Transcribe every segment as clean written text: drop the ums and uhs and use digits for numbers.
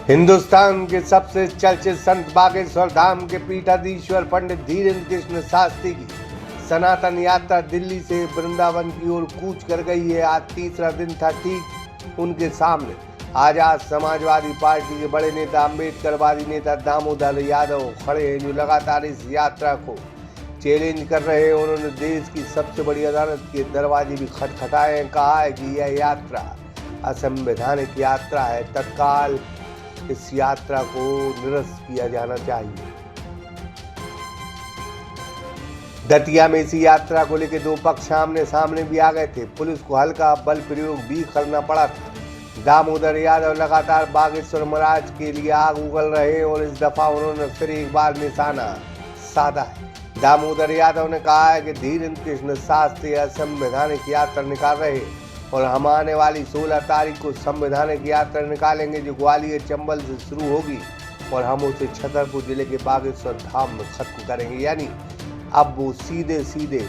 हिंदुस्तान के सबसे चर्चित संत बागेश्वर धाम के पीठाधीश्वर पंडित धीरेन्द्र कृष्ण शास्त्री की सनातन यात्रा दिल्ली से वृंदावन की ओर कूच कर गई है। आज तीसरा दिन था। ठीक उनके सामने आजाद समाजवादी पार्टी के बड़े नेता अम्बेडकरवादी नेता दामोदर यादव खड़े हैं, जो लगातार इस यात्रा को चैलेंज कर रहे हैं। उन्होंने देश की सबसे बड़ी अदालत के दरवाजे भी खटखटाए हैं। कहा है कि यह यात्रा असंवैधानिक यात्रा है, तत्काल इस यात्रा को निरस्त किया जाना चाहिए। दतिया में इसी यात्रा को लेकर दो पक्ष आमने सामने भी आ गए थे। पुलिस को हल्का बल प्रयोग भी करना पड़ा था। दामोदर यादव लगातार बागेश्वर महाराज के लिए आग उगल रहे हैं और इस दफा उन्होंने फिर एक बार निशाना साधा है। दामोदर यादव ने कहा है कि धीरेन्द्र कृष्ण शास्त्री असंवैधानिक यात्रा निकाल रहे हैं और हम आने वाली 16 तारीख को संवैधानिक यात्रा निकालेंगे, जो ग्वालियर चंबल से शुरू होगी और हम उसे छतरपुर जिले के बागेश्वर धाम में खत्म करेंगे। यानी अब वो सीधे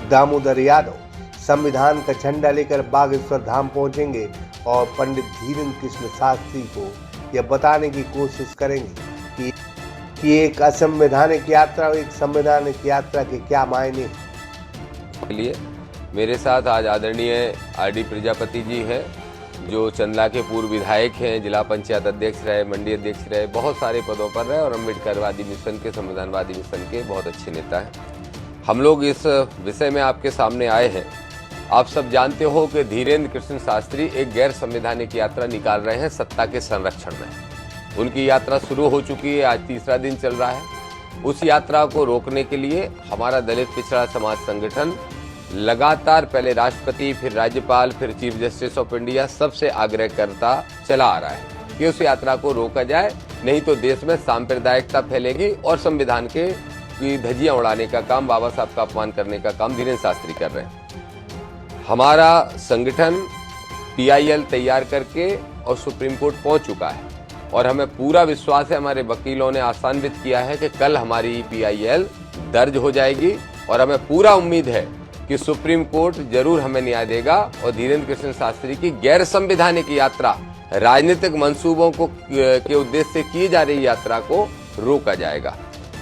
दामोदर यादव संविधान का झंडा लेकर बागेश्वर धाम पहुंचेंगे और पंडित धीरेन्द्र कृष्ण शास्त्री को यह बताने की कोशिश करेंगे कि एक असंवैधानिक यात्रा और एक संवैधानिक यात्रा के क्या मायने हैं। मेरे साथ आज आदरणीय आर.डी. प्रजापति जी हैं, जो चंदला के पूर्व विधायक हैं, जिला पंचायत अध्यक्ष रहे, मंडी अध्यक्ष रहे, बहुत सारे पदों पर रहे और अम्बेडकरवादी मिशन के, संविधानवादी मिशन के बहुत अच्छे नेता हैं। हम लोग इस विषय में आपके सामने आए हैं। आप सब जानते हो कि धीरेन्द्र कृष्ण शास्त्री एक गैर संवैधानिक यात्रा निकाल रहे हैं सत्ता के संरक्षण में। उनकी यात्रा शुरू हो चुकी है, आज तीसरा दिन चल रहा है। उस यात्रा को रोकने के लिए हमारा दलित पिछड़ा समाज संगठन लगातार पहले राष्ट्रपति, फिर राज्यपाल, फिर चीफ जस्टिस ऑफ इंडिया सबसे आग्रह करता चला आ रहा है कि उस यात्रा को रोका जाए, नहीं तो देश में सांप्रदायिकता फैलेगी और संविधान के धज्जियां उड़ाने का काम, बाबा साहब का अपमान करने का काम धीरेन्द्र शास्त्री कर रहे हैं। हमारा संगठन PIL तैयार करके और सुप्रीम कोर्ट पहुंच चुका है और हमें पूरा विश्वास है, हमारे वकीलों ने आसान्वित किया है कि कल हमारी PIL दर्ज हो जाएगी और हमें पूरा उम्मीद है कि सुप्रीम कोर्ट जरूर हमें न्याय देगा और धीरेन्द्र कृष्ण शास्त्री की गैर संवैधानिक यात्रा, राजनीतिक मंसूबों को के उद्देश्य से की जा रही यात्रा को रोका जाएगा।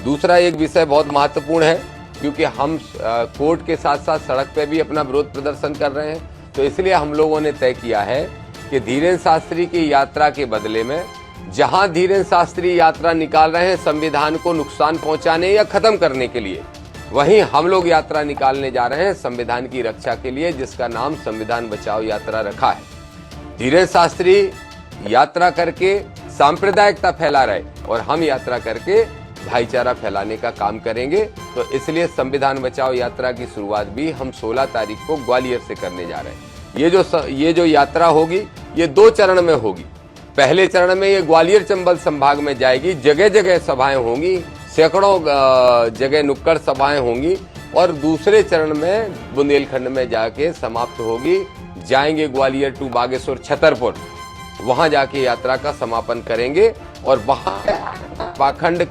दूसरा एक विषय बहुत महत्वपूर्ण है, क्योंकि हम कोर्ट के साथ साथ सड़क पे भी अपना विरोध प्रदर्शन कर रहे हैं, तो इसलिए हम लोगों ने तय किया है कि धीरेन्द्र शास्त्री की यात्रा के बदले में जहां धीरेन्द्र शास्त्री यात्रा निकाल रहे हैं संविधान को नुकसान पहुंचाने या खत्म करने के लिए, वहीं हम लोग यात्रा निकालने जा रहे हैं संविधान की रक्षा के लिए, जिसका नाम संविधान बचाओ यात्रा रखा है। धीरेन्द्र शास्त्री यात्रा करके सांप्रदायिकता फैला रहे और हम यात्रा करके भाईचारा फैलाने का काम करेंगे। तो इसलिए संविधान बचाओ यात्रा की शुरुआत भी हम 16 तारीख को ग्वालियर से करने जा रहे हैं। ये जो यात्रा होगी, ये 2 चरण में होगी। पहले चरण में ये ग्वालियर चंबल संभाग में जाएगी, जगह जगह सभाएं होंगी, सैकड़ों जगह नुक्कड़ सभाएं होंगी और दूसरे चरण में बुंदेलखंड में जाके समाप्त होगी। जाएंगे ग्वालियर टू बागेश्वर छतरपुर, वहां जाके यात्रा का समापन करेंगे और वहां पाखंड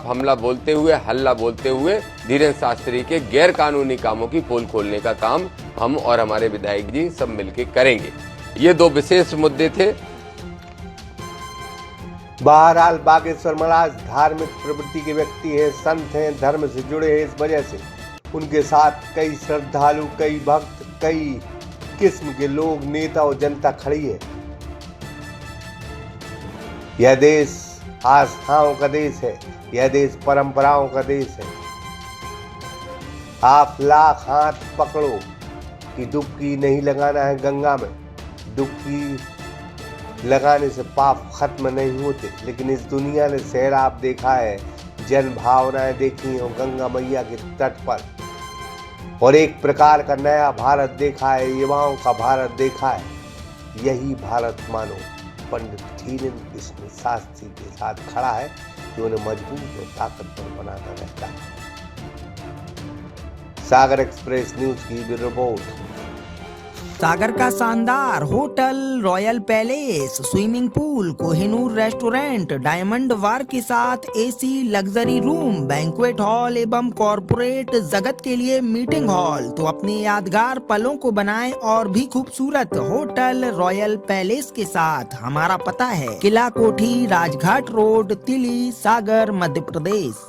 हमला बोलते हुए, हल्ला बोलते हुए धीरेन्द्र शास्त्री के गैर कानूनी कामों की पोल खोलने का काम हम और हमारे विधायक जी सब मिलकर करेंगे। ये 2 विशेष मुद्दे थे। बहरहाल बागेश्वर महाराज धार्मिक प्रवृत्ति के व्यक्ति हैं, संत हैं, धर्म से जुड़े हैं। इस वजह से उनके साथ कई श्रद्धालु, कई भक्त, कई किस्म के लोग, नेता और जनता खड़ी है। यह देश आस्थाओं का देश है, यह देश परंपराओं का देश है। आप लाख हाथ पकड़ो कि डुबकी नहीं लगाना है गंगा में, डुबकी लगाने से पाप खत्म नहीं होते। लेकिन इस दुनिया ने सैराब देखा है, जन भावनाएं देखी हैं गंगा मैया के तट पर, और एक प्रकार का नया भारत देखा है, युवाओं का भारत देखा है। यही भारत मानो पंडित धीरेन्द्र कृष्ण शास्त्री के साथ खड़ा है, जो उन्हें मजबूत और ताकतवर बनाता रहता है। सागर एक्सप्रेस न्यूज की रिपोर्ट। सागर का शानदार hotel royal palace, swimming pool, Kohinoor restaurant, diamond bar के साथ AC luxury room, banquet hall एवं कॉरपोरेट जगत के लिए मीटिंग हॉल। तो अपने यादगार पलों को बनाएं और भी खूबसूरत होटल रॉयल पैलेस के साथ। हमारा पता है किला कोठी, राजघाट रोड, तिली, सागर, मध्य प्रदेश।